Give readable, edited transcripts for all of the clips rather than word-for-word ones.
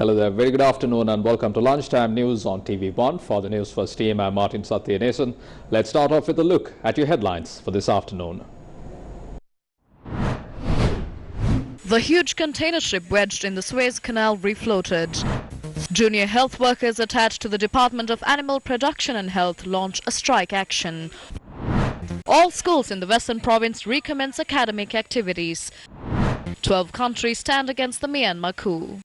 Hello there, very good afternoon and welcome to Lunchtime News on TV1. For the Newsfirst team, I'm Martin Satyanesan. Let's start off with a look at your headlines for this afternoon. The huge container ship wedged in the Suez Canal refloated. Junior health workers attached to the Department of Animal Production and Health launch a strike action. All schools in the Western Province recommence academic activities. 12 countries stand against the Myanmar coup.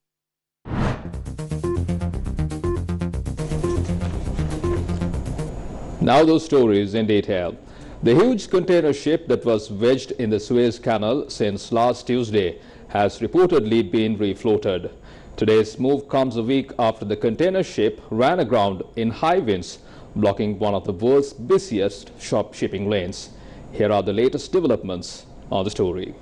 Now those stories in detail. The huge container ship that was wedged in the Suez Canal since last Tuesday has reportedly been refloated. Today's move comes a week after the container ship ran aground in high winds, blocking one of the world's busiest shipping lanes. Here are the latest developments on the story.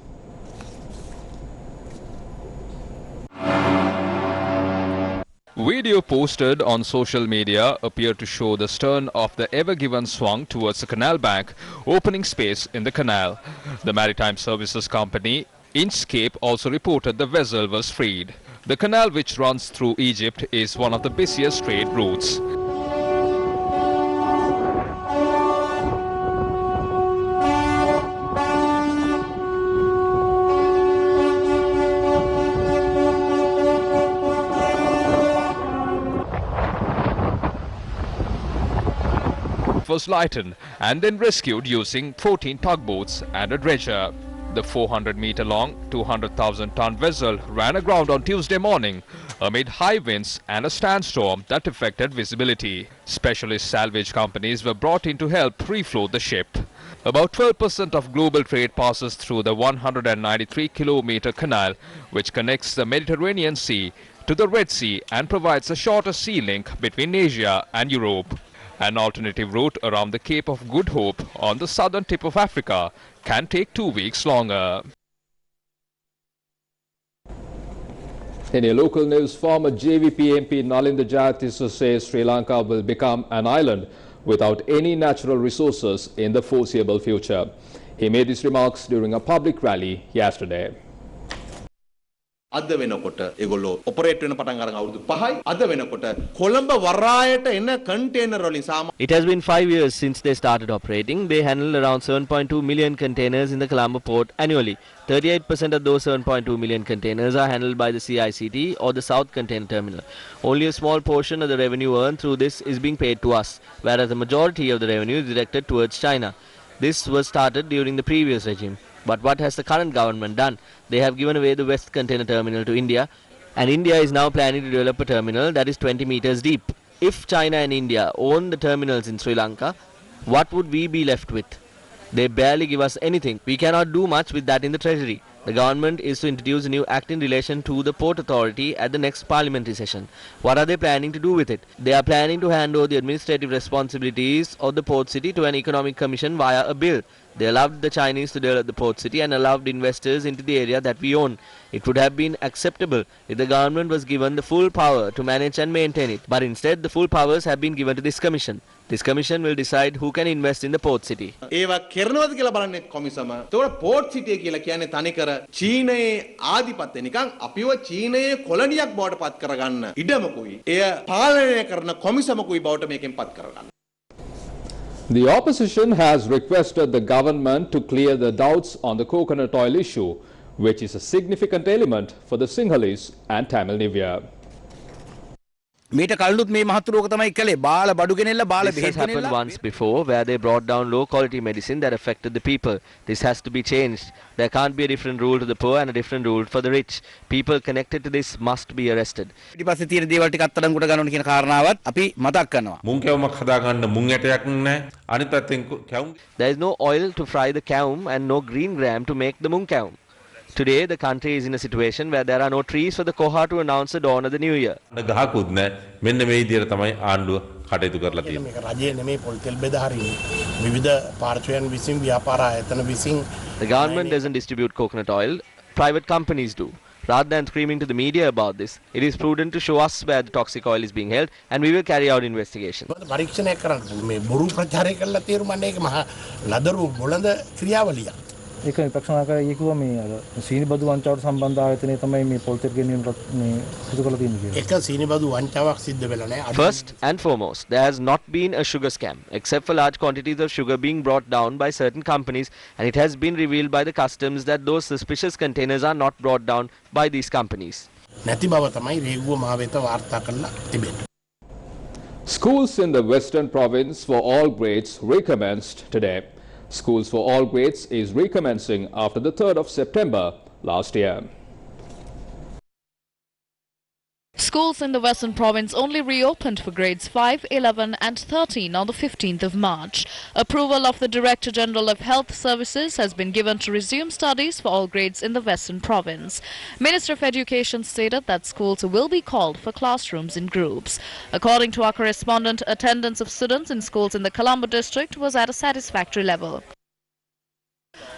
Video posted on social media appeared to show the stern of the Ever Given swung towards the canal bank, opening space in the canal. The maritime services company Inchcape also reported the vessel was freed. The canal, which runs through Egypt, is one of the busiest trade routes. Was lightened and then rescued using 14 tugboats and a dredger. The 400-meter-long, 200,000-ton vessel ran aground on Tuesday morning amid high winds and a sandstorm that affected visibility. Specialist salvage companies were brought in to help refloat the ship. About 12% of global trade passes through the 193-kilometer canal, which connects the Mediterranean Sea to the Red Sea and provides a shorter sea link between Asia and Europe. An alternative route around the Cape of Good Hope on the southern tip of Africa can take 2 weeks longer. In a local news, former JVP MP Nalinda Jayatissa says Sri Lanka will become an island without any natural resources in the foreseeable future. He made these remarks during a public rally yesterday. අද වෙනකොට ඒගොල්ලෝ operate වෙන පටන් අරන් අවුරුදු 5යි අද වෙනකොට කොළඹ වරායට එන කන්ටේනර් වලින් සාමාන්‍ය It has been 5 years since they started operating. They handle around 7.2 million containers in the Colombo port annually. 38% of those 7.2 million containers are handled by the CICT or the South Container Terminal. Only a small portion of the revenue earned through this is being paid to us, whereas the majority of the revenue is directed towards China. This was started during the previous regime. But what has the current government done? They have given away the West Container Terminal to India, and India is now planning to develop a terminal that is 20 meters deep. If China and India own the terminals in Sri Lanka, what would we be left with? They barely give us anything. We cannot do much with that in the treasury. The government is to introduce a new act in relation to the Port Authority at the next parliamentary session. What are they planning to do with it? They are planning to hand over the administrative responsibilities of the port city to an economic commission via a bill. They allowed the Chinese to develop the port city and allowed investors into the area that we own. It would have been acceptable if the government was given the full power to manage and maintain it. But instead, the full powers have been given to this commission. This commission will decide who can invest in the port city. ඒවා කරනවද කියලා බලන්නේ කොමිසම. ඒතකොට port සිටිය කියලා කියන්නේ තනිකර චීනයේ ආධිපත්‍ය නිකන් අපිව චීනයේ කොලනියක් බවට පත් කරගන්න ඉඩමකුයි. එය පාලනය කරන කොමිසමකුයි බවට මේකෙන් පත් කරගන්න. The opposition has requested the government to clear the doubts on the coconut oil issue, which is a significant element for the Sinhalese and Tamil New Year. This has happened once before, where they brought down low-quality medicine that affected the people. This has to be changed. There can't be a different rule to the poor and a different rule for the rich. People connected to this must be arrested. There is no oil to fry the kaum and no green gram to make the mung kaum. Today, the country is in a situation where there are no trees for the koha to announce the dawn of the new year. The government doesn't distribute coconut oil, private companies do. Rather than screaming to the media about this, it is prudent to show us where the toxic oil is being held, and we will carry out investigation. ඒක විපක්ෂ නායකයා කිව්වා මේ අර සීනි බදු වංචාවට සම්බන්ධ ආයතනය තමයි මේ පොලිසියට ගෙනියන්නට මේ සිදු කරලා තියෙන්නේ කියලා. එක සීනි බදු වංචාවක් සිද්ධ වෙලා නැහැ. First and foremost, there has not been a sugar scam, except for large quantities of sugar being brought down by certain companies, and it has been revealed by the customs that those suspicious containers are not brought down by these companies. නැති බව තමයි රේගුව මහ වෙත වාර්තා කරලා තිබෙන්නේ. Schools in the Western Province for all grades recommenced today. Schools for all grades is recommencing after the 3rd of September last year. Schools in the Western Province only reopened for grades 5, 11 and 13 on the 15th of March. Approval of the Director General of Health Services has been given to resume studies for all grades in the Western Province. Minister of Education stated that schools will be called for classrooms in groups. According to our correspondent, attendance of students in schools in the Colombo district was at a satisfactory level.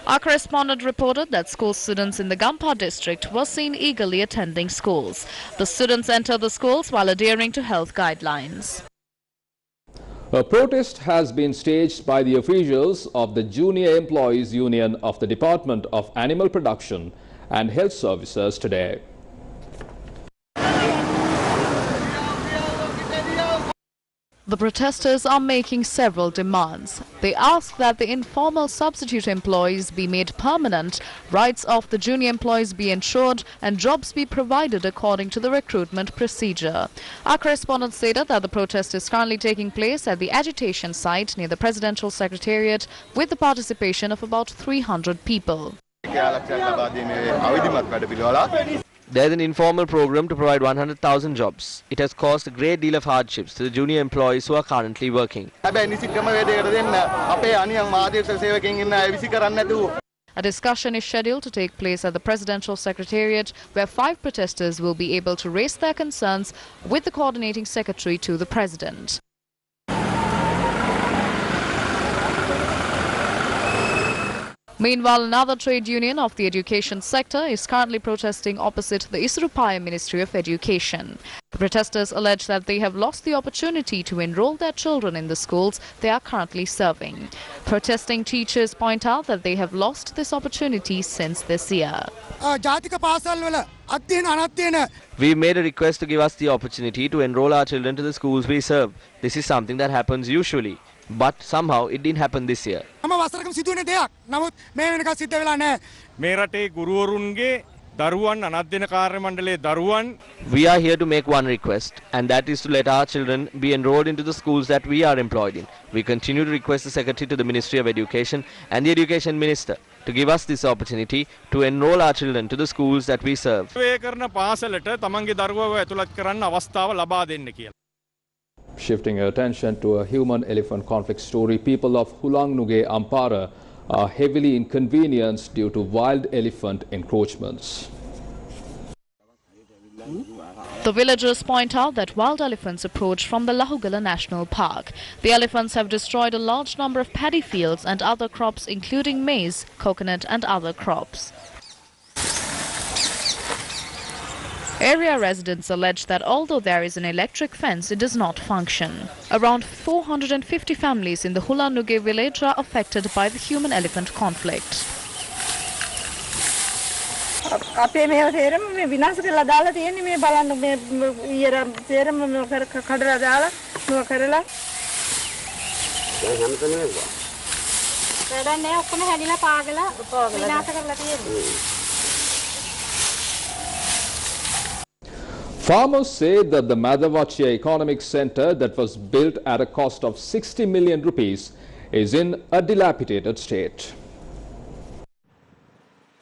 Our correspondent reported that school students in the Gampa district were seen eagerly attending schools. The students entered the schools while adhering to health guidelines. A protest has been staged by the officials of the Junior Employees Union of the Department of Animal Production and Health Services today. The protesters are making several demands. They ask that the informal substitute employees be made permanent, rights of the junior employees be ensured, and jobs be provided according to the recruitment procedure. Our correspondent stated that the protest is currently taking place at the agitation site near the Presidential Secretariat with the participation of about 300 people. There is an informal program to provide 100,000 jobs. It has caused a great deal of hardships to the junior employees who are currently working. A discussion is scheduled to take place at the Presidential Secretariat, where 5 protesters will be able to raise their concerns with the coordinating secretary to the President. Meanwhile, another trade union of the education sector is currently protesting opposite the Isrupaya Ministry of Education. The protesters allege that they have lost the opportunity to enroll their children in the schools they are currently serving. Protesting teachers point out that they have lost this opportunity since this year. We made a request to give us the opportunity to enroll our children to the schools we serve. This is something that happens usually. But somehow it didn't happen this year. We are here to make one request, and that is to let our children be enrolled into the schools that we are employed in. We continue to request the Secretary to the Ministry of Education and the Education Minister to give us this opportunity to enroll our children to the schools that we serve. Shifting our attention to a human-elephant conflict story, people of Hulang Nuge, Ampara are heavily inconvenienced due to wild elephant encroachments. The villagers point out that wild elephants approach from the Lahugala National Park. The elephants have destroyed a large number of paddy fields and other crops, including maize, coconut and other crops. Area residents allege that although there is an electric fence, it does not function. Around 450 families in the Hulanuge village are affected by the human-elephant conflict. Farmers say that the Madhavachya Economic Centre that was built at a cost of 60 million rupees is in a dilapidated state.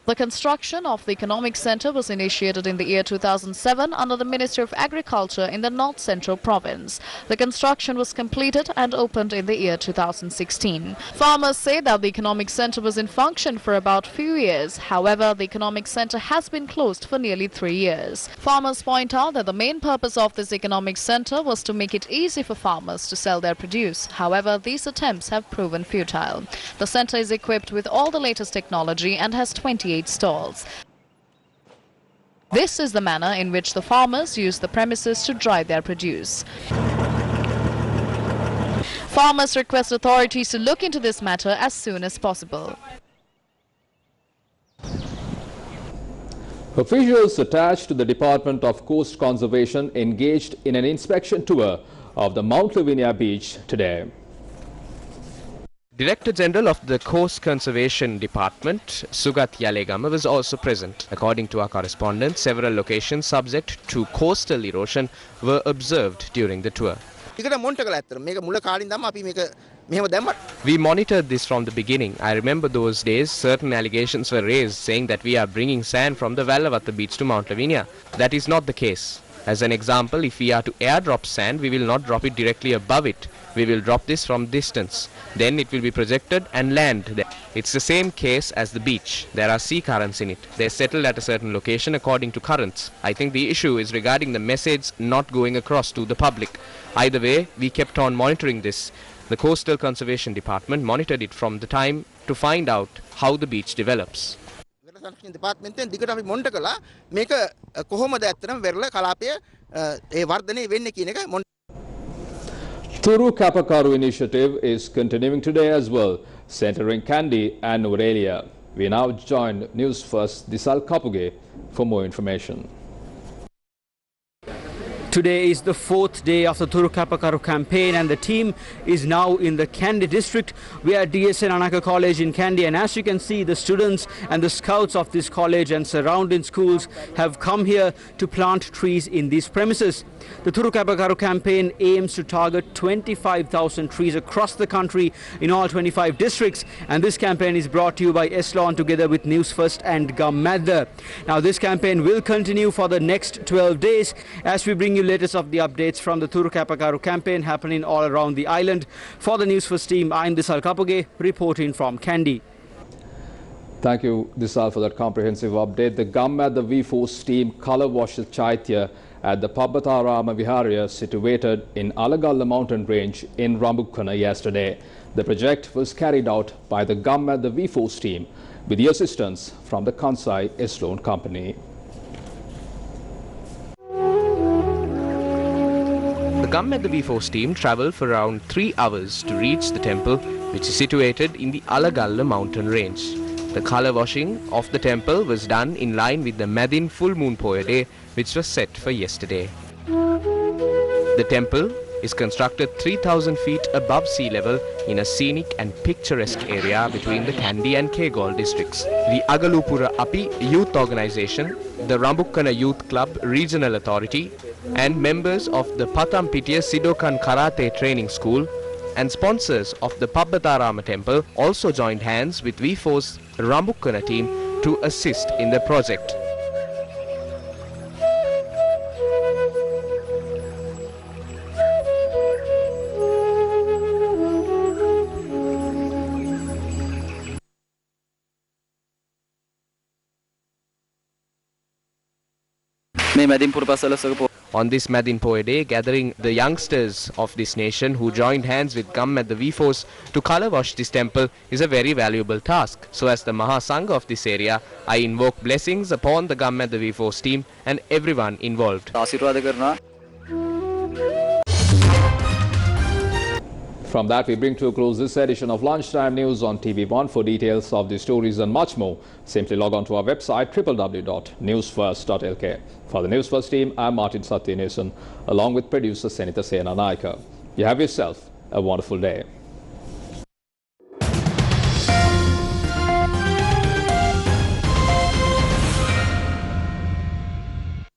The construction of the economic centre was initiated in the year 2007 under the Ministry of Agriculture in the North Central Province. The construction was completed and opened in the year 2016. Farmers say that the economic centre was in function for about few years. However, the economic centre has been closed for nearly 3 years. Farmers point out that the main purpose of this economic centre was to make it easy for farmers to sell their produce. However, these attempts have proven futile. The centre is equipped with all the latest technology and has 28 stalls. This is the manner in which the farmers use the premises to dry their produce. Farmers request authorities to look into this matter as soon as possible. Officials attached to the Department of Coast Conservation engaged in an inspection tour of the Mount Lavinia beach today. Director General of the Coast Conservation Department, Sugat Yalegama, was also present. According to our correspondent, several locations subject to coastal erosion were observed during the tour. We monitored this from the beginning. I remember those days certain allegations were raised saying that we are bringing sand from the Vallavatta beach to Mount Lavinia. That is not the case. As an example, if we are to airdrop sand, we will not drop it directly above it. We will drop this from distance. Then it will be projected and land there. It's the same case as the beach. There are sea currents in it. They settle at a certain location according to currents. I think the issue is regarding the message not going across to the public. Either way, we kept on monitoring this. The Coastal Conservation Department monitored it from the time to find out how the beach develops. දෙපාර්තමේන්තෙන් දිගට අපි monitor කළා මේක කොහොමද ඇත්තටම වෙරළ කලාපය ඒ වර්ධනය වෙන්නේ කියන එක Turu Kapakaru initiative is continuing today as well, centering Kandy and Norelia. We now join News First Disal Kapuge for more information. Today is the fourth day of the Turu Kapakaru campaign and the team is now in the Kandy district. We are at DSN Anaka College in Kandy, and as you can see, the students and the scouts of this college and surrounding schools have come here to plant trees in these premises. The Turu Kapakaru campaign aims to target 25,000 trees across the country in all 25 districts, and this campaign is brought to you by Eslon together with Newsfirst and Gammadda. Now this campaign will continue for the next 12 days as we bring you latest of the updates from the Turu Kapakaru campaign happening all around the island. For the Newsfirst team, I'm Disal Kapuge reporting from Kandy. Thank you, Disal, for that comprehensive update. The Gammadda V4 team colour washed the Chaitya at the Pabbatarama Viharya situated in Alagalla mountain range in Rambukkana yesterday. The project was carried out by the Gammadda V4 team with the assistance from the Kansai Eslon company. The Gammadda V4 team travelled for around 3 hours to reach the temple, which is situated in the Alagalla mountain range. The colour washing of the temple was done in line with the Madin full moon Poya day, which was set for yesterday. The temple is constructed 3,000 feet above sea level in a scenic and picturesque area between the Kandy and Kegol districts. The Agalupura Api Youth Organisation, the Rambukkana Youth Club Regional Authority, and members of the Patampitiya Sidokan Karate Training School and sponsors of the Pabbatarama Temple also joined hands with V4's Rambukkana team to assist in the project. On this Madin Poya Day, gathering the youngsters of this nation who joined hands with Gammadda V4s to colour wash this temple is a very valuable task. So as the Mahasangha of this area, I invoke blessings upon the Gammadda V4s team and everyone involved. From that, we bring to a close this edition of Lunchtime News on TV1. For details of the stories and much more, simply log on to our website www.newsfirst.lk. For the Newsfirst team, I'm Martin Satyanesan, along with producer Senita Sena Naika. You have yourself a wonderful day.